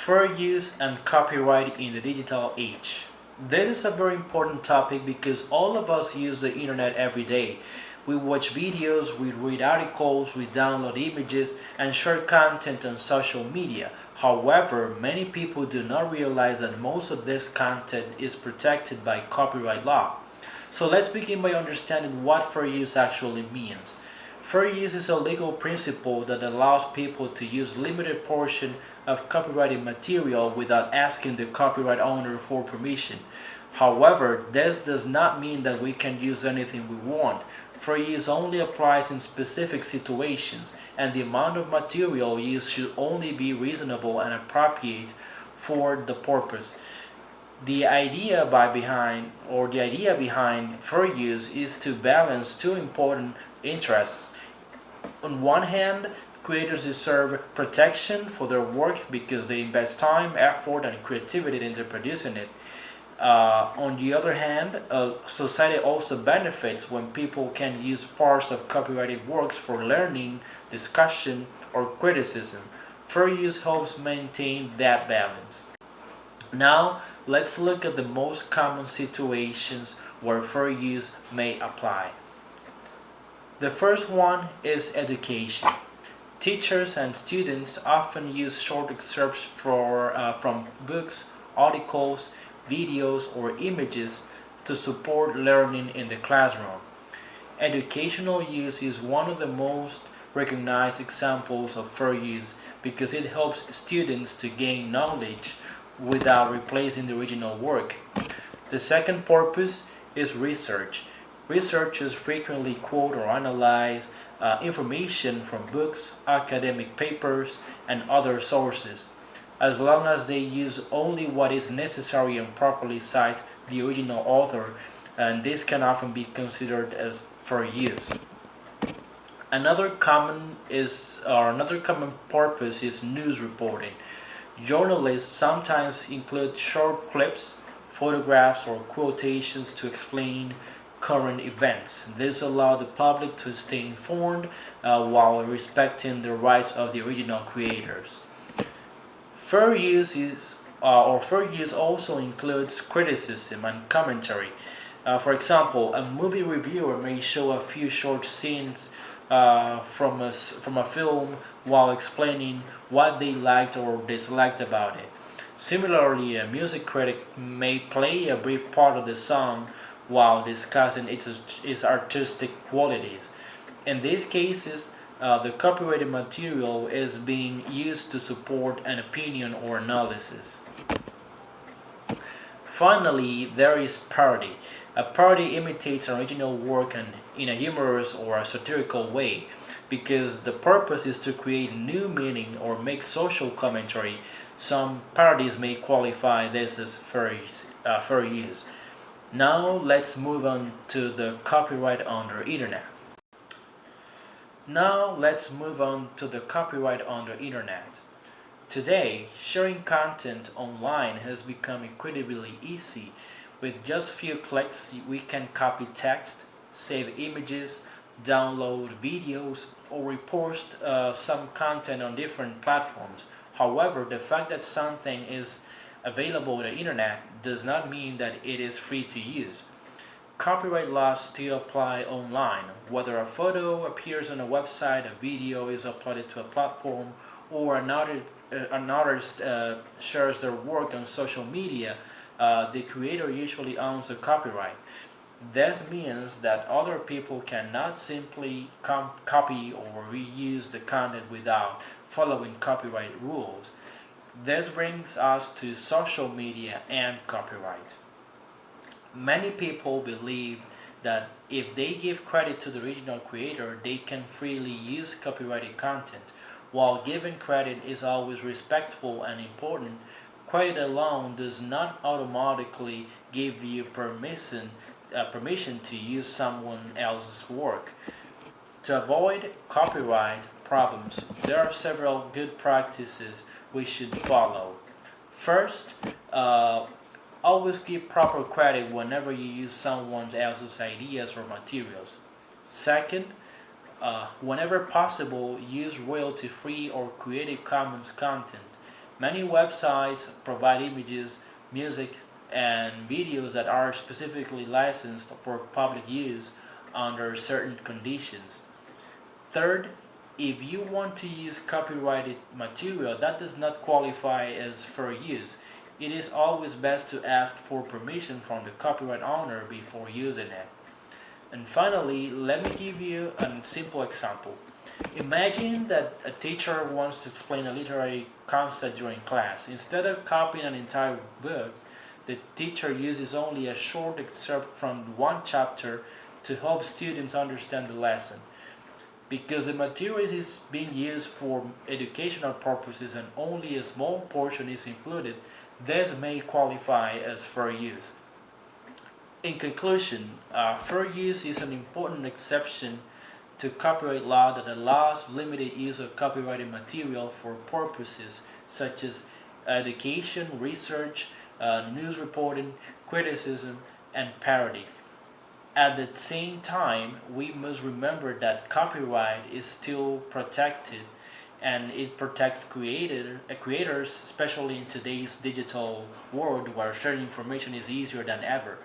Fair use and copyright in the digital age. This is a very important topic because all of us use the internet every day. We watch videos, we read articles, we download images, and share content on social media. However, many people do not realize that most of this content is protected by copyright law. So let's begin by understanding what fair use actually means. Fair use is a legal principle that allows people to use limited portion of copyrighted material without asking the copyright owner for permission. However, this does not mean that we can use anything we want. Fair use only applies in specific situations, and the amount of material used should only be reasonable and appropriate for the purpose. The idea behind fair use is to balance two important interests. On one hand, creators deserve protection for their work because they invest time, effort, and creativity into producing it. On the other hand, society also benefits when people can use parts of copyrighted works for learning, discussion, or criticism. Fair use helps maintain that balance. Now, let's look at the most common situations where fair use may apply. The first one is education. Teachers and students often use short excerpts from books, articles, videos, or images to support learning in the classroom. Educational use is one of the most recognized examples of fair use because it helps students to gain knowledge without replacing the original work. The second purpose is research. Researchers frequently quote or analyze information from books, academic papers, and other sources. As long as they use only what is necessary and properly cite the original author, and this can often be considered as fair use. Another common purpose is news reporting. Journalists sometimes include short clips, photographs, or quotations to explain current events. This allows the public to stay informed while respecting the rights of the original creators. Fair use also includes criticism and commentary. For example, a movie reviewer may show a few short scenes from a film while explaining what they liked or disliked about it. Similarly, a music critic may play a brief part of the song while discussing its artistic qualities. In these cases, the copyrighted material is being used to support an opinion or analysis. Finally, there is parody. A parody imitates an original work in a humorous or a satirical way because the purpose is to create new meaning or make social commentary. Some parodies may qualify this as fair use. Now let's move on to the copyright on the internet. Now let's move on to the copyright on the internet. Today, sharing content online has become incredibly easy. With just a few clicks, we can copy text, save images, download videos, or repost some content on different platforms. However, the fact that something is available on the internet does not mean that it is free to use. Copyright laws still apply online, whether a photo appears on a website, a video is uploaded to a platform, or an artist shares their work on social media. The creator usually owns the copyright. This means that other people cannot simply copy or reuse the content without following copyright rules. This brings us to social media and copyright. Many people believe that if they give credit to the original creator, they can freely use copyrighted content. While giving credit is always respectful and important, credit alone does not automatically give you permission to use someone else's work. To avoid copyright problems, there are several good practices we should follow. First, always give proper credit whenever you use someone else's ideas or materials. Second, whenever possible, use royalty free or Creative Commons content. Many websites provide images, music, and videos that are specifically licensed for public use under certain conditions. Third, if you want to use copyrighted material that does not qualify as fair use, it is always best to ask for permission from the copyright owner before using it. And finally, let me give you a simple example. Imagine that a teacher wants to explain a literary concept during class. Instead of copying an entire book, the teacher uses only a short excerpt from one chapter to help students understand the lesson. Because the material is being used for educational purposes and only a small portion is included, this may qualify as fair use. In conclusion, fair use is an important exception to copyright law that allows limited use of copyrighted material for purposes such as education, research, news reporting, criticism, and parody. At the same time, we must remember that copyright is still protected and it protects creators, especially in today's digital world where sharing information is easier than ever.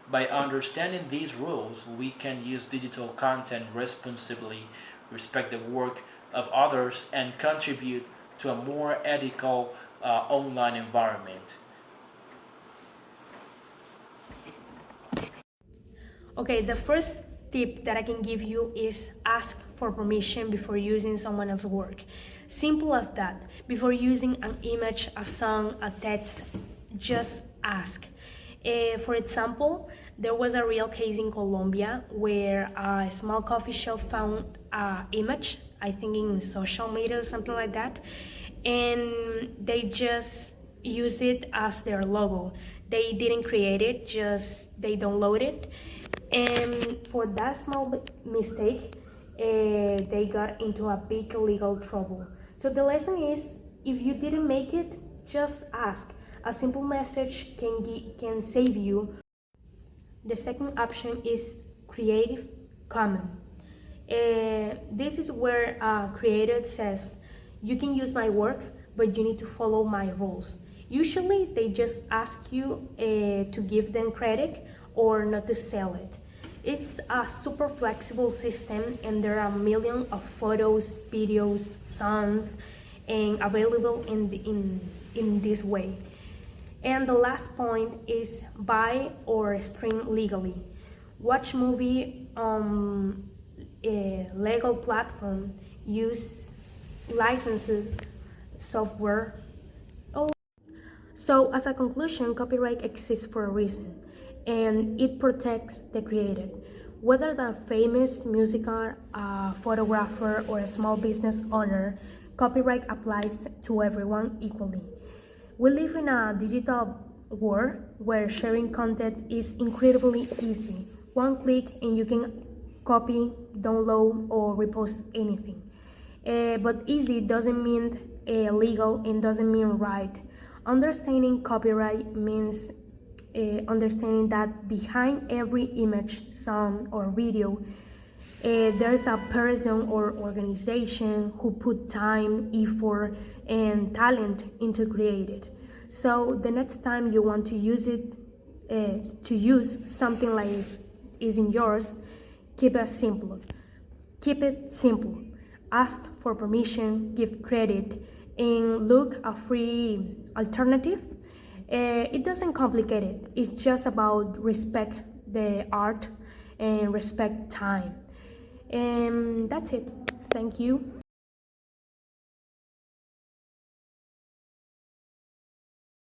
By understanding these rules, we can use digital content responsibly, respect the work of others, and contribute to a more ethical online environment. Okay, the first tip that I can give you is ask for permission before using someone else's work. Simple as that. Before using an image, a song, a text, just ask. For example, there was a real case in Colombia where a small coffee shop found an image, I think in social media or something like that, and they just use it as their logo. They didn't create it, just they download it. And for that small mistake, they got into a big legal trouble. So the lesson is, if you didn't make it, just ask. A simple message can save you. The second option is Creative Commons. This is where a creator says, you can use my work, but you need to follow my rules. Usually they just ask you to give them credit or not to sell it. It's a super flexible system and there are millions of photos, videos, songs and available in this way. And the last point is buy or stream legally. Watch movie on a legal platform, use licensed software. So as a conclusion, copyright exists for a reason, and it protects the creator. Whether the famous musical photographer or a small business owner, copyright applies to everyone equally. We live in a digital world where sharing content is incredibly easy. One click and you can copy, download, or repost anything. But easy doesn't mean legal and doesn't mean right. Understanding copyright means understanding that behind every image, song, or video, there's a person or organization who put time, effort, and talent into create it. So the next time you want to use it, to use something like is in yours, keep it simple. Keep it simple. Ask for permission, give credit, and look a free alternative. It doesn't complicate it. It's just about respect the art and respect time. And that's it. Thank you.